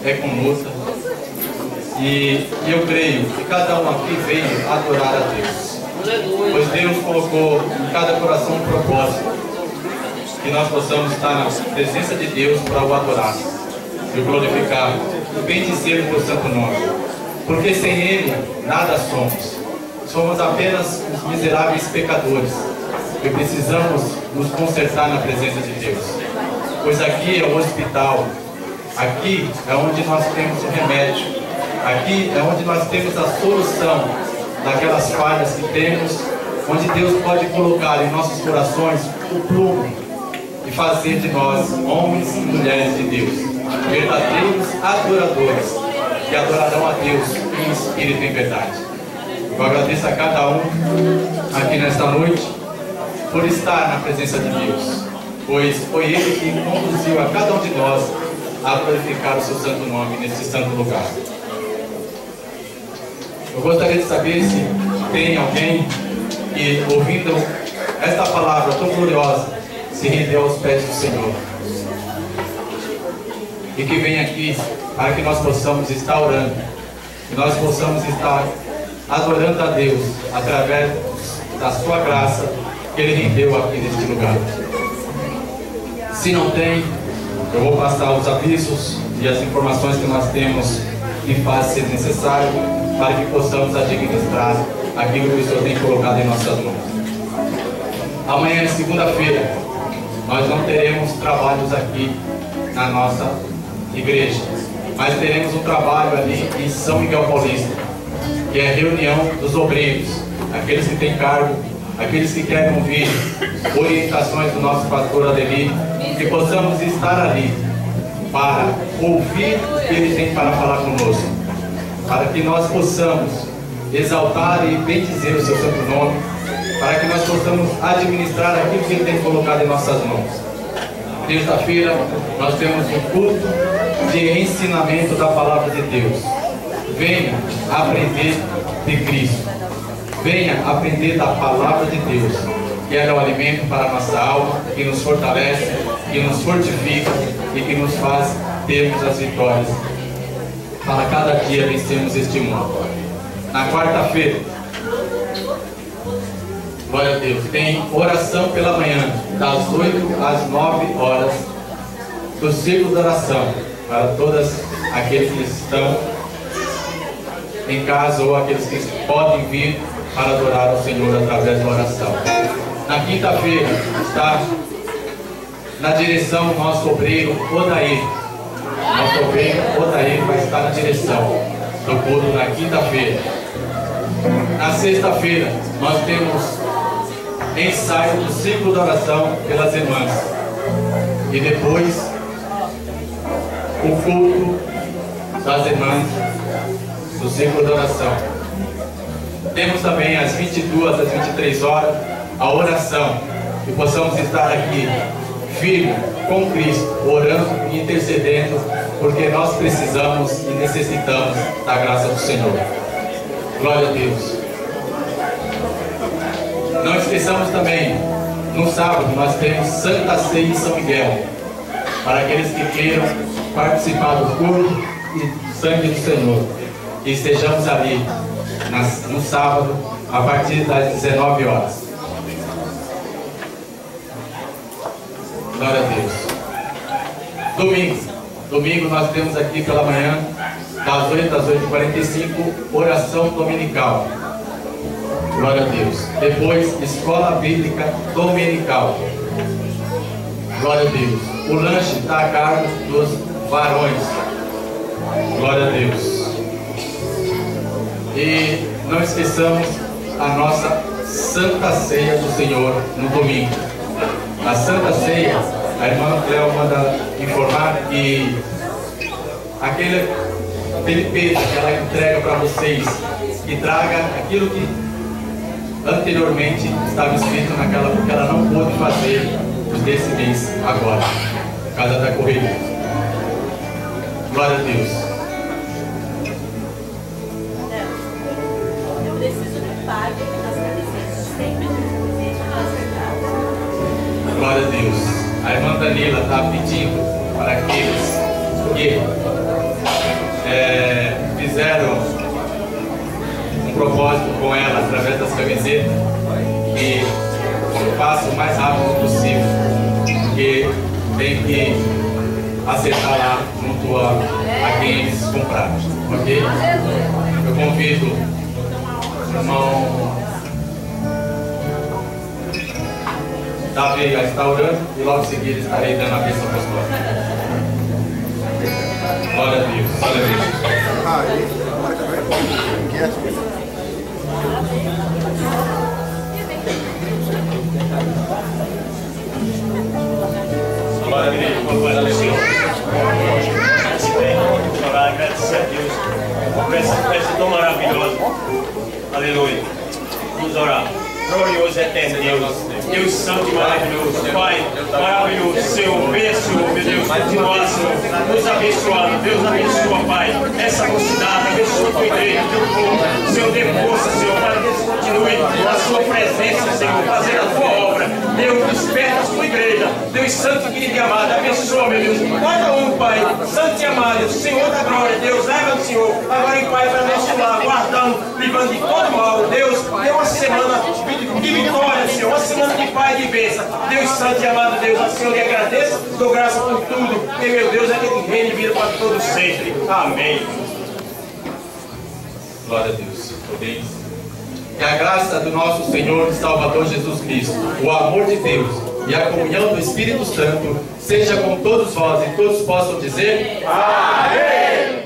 é com luta. E eu creio que cada um aqui veio adorar a Deus. Pois Deus colocou em cada coração um propósito. Que nós possamos estar na presença de Deus para o adorar, e o glorificar, e bendizer o teu santo nome. Porque sem Ele nada somos. Somos apenas os miseráveis pecadores que precisamos nos consertar na presença de Deus. Pois aqui é o hospital, aqui é onde nós temos o remédio, aqui é onde nós temos a solução daquelas falhas que temos, onde Deus pode colocar em nossos corações o plumo e fazer de nós homens e mulheres de Deus, verdadeiros adoradores, que adorarão a Deus em espírito e em verdade. Eu agradeço a cada um aqui nesta noite por estar na presença de Deus, pois foi Ele que conduziu a cada um de nós a glorificar o seu santo nome nesse santo lugar. Eu gostaria de saber se tem alguém que, ouvindo esta palavra tão gloriosa, se rendeu aos pés do Senhor e que vem aqui para que nós possamos estar orando, que nós possamos estar adorando a Deus através da sua graça que Ele rendeu aqui neste lugar. Se não tem, eu vou passar os avisos e as informações que nós temos que faz ser necessário para que possamos administrar aquilo que o Senhor tem colocado em nossas mãos. Amanhã é segunda-feira, nós não teremos trabalhos aqui na nossa igreja, mas teremos um trabalho ali em São Miguel Paulista, que é a reunião dos obreiros, aqueles que têm cargo, aqueles que querem ouvir orientações do nosso pastor Adeli, que possamos estar ali para ouvir o que Ele tem para falar conosco, para que nós possamos exaltar e bendizer o seu santo nome, para que nós possamos administrar aquilo que Ele tem colocado em nossas mãos. Terça-feira nós temos um culto de ensinamento da palavra de Deus. Venha aprender de Cristo. Venha aprender da palavra de Deus, que é o alimento para a nossa alma, que nos fortalece, que nos fortifica e que nos faz termos as vitórias para cada dia vencermos este mundo. Na quarta-feira, glória a Deus, tem oração pela manhã, das 8 às 9 horas, do círculo de oração, para todos aqueles que estão em casa ou aqueles que podem vir para adorar o Senhor através da oração. Na quinta-feira está na direção o nosso obreiro Odair. Nosso obreiro Odair vai estar na direção do culto na quinta-feira. Na sexta-feira nós temos ensaio do ciclo de oração pelas irmãs. E depois o culto das irmãs do ciclo de oração. Temos também às 22 às 23 horas a oração, que possamos estar aqui firme com Cristo, orando e intercedendo, porque nós precisamos e necessitamos da graça do Senhor. Glória a Deus. Não esqueçamos também, no sábado nós temos Santa Ceia em São Miguel, para aqueles que queiram participar do corpo e sangue do Senhor. E estejamos ali no sábado, a partir das 19 horas. Glória a Deus. Domingo nós temos aqui pela manhã, das 8 às 8h45, oração dominical. Glória a Deus. Depois, escola bíblica dominical. Glória a Deus. O lanche está a cargo dos varões. Glória a Deus. E não esqueçamos a nossa Santa Ceia do Senhor no domingo. A Santa Ceia, a irmã Cléo manda informar que aquele peso que ela entrega para vocês, que traga aquilo que anteriormente estava escrito naquela, porque ela não pôde fazer desse mês agora, por causa da correria. Glória a Deus. Eu preciso de pague nas camisetas. Sempre Glória a Deus. A irmã Danila está pedindo para aqueles que fizeram um propósito com ela através das camisetas, que faça o mais rápido possível, porque tem que acertar lá junto a quem eles compraram, ok? Eu convido o irmão Davi a estar orando e logo em seguida estarei dando a bênção apostólica. Glória a Deus. Glória a Deus. Glória a Deus, papai do Senhor. Orar, agradecer a Deus por essa festa tão maravilhosa. Aleluia. Vamos orar. Glorioso, eterno Deus, Deus santo e maravilhoso, Pai, maravilhoso, Senhor, venha, Senhor, meu Deus, continuar, Senhor, nos abençoando, Deus abençoa, Pai, essa mocidade, abençoa a tua igreja, teu povo, Senhor, dê força, Senhor, para que continue a sua presença, Senhor, fazendo a tua obra, Deus, desperta a sua igreja, Deus santo, querido e amado, abençoa, meu Deus, cada um, Pai, santo e amado, Senhor da glória, Deus, leva o Senhor, agora em Pai, para nosso lar, guardando, livrando de todo mal, Deus, dê uma semana de vitória, Senhor, uma semana de paz e de bênção. Deus santo e amado Deus, ao Senhor lhe agradeço, dou graça por tudo, e meu Deus é que reina e vira para todos sempre. Amém. Glória a Deus. Que a graça do nosso Senhor e Salvador Jesus Cristo, o amor de Deus e a comunhão do Espírito Santo seja com todos vós e todos possam dizer Amém.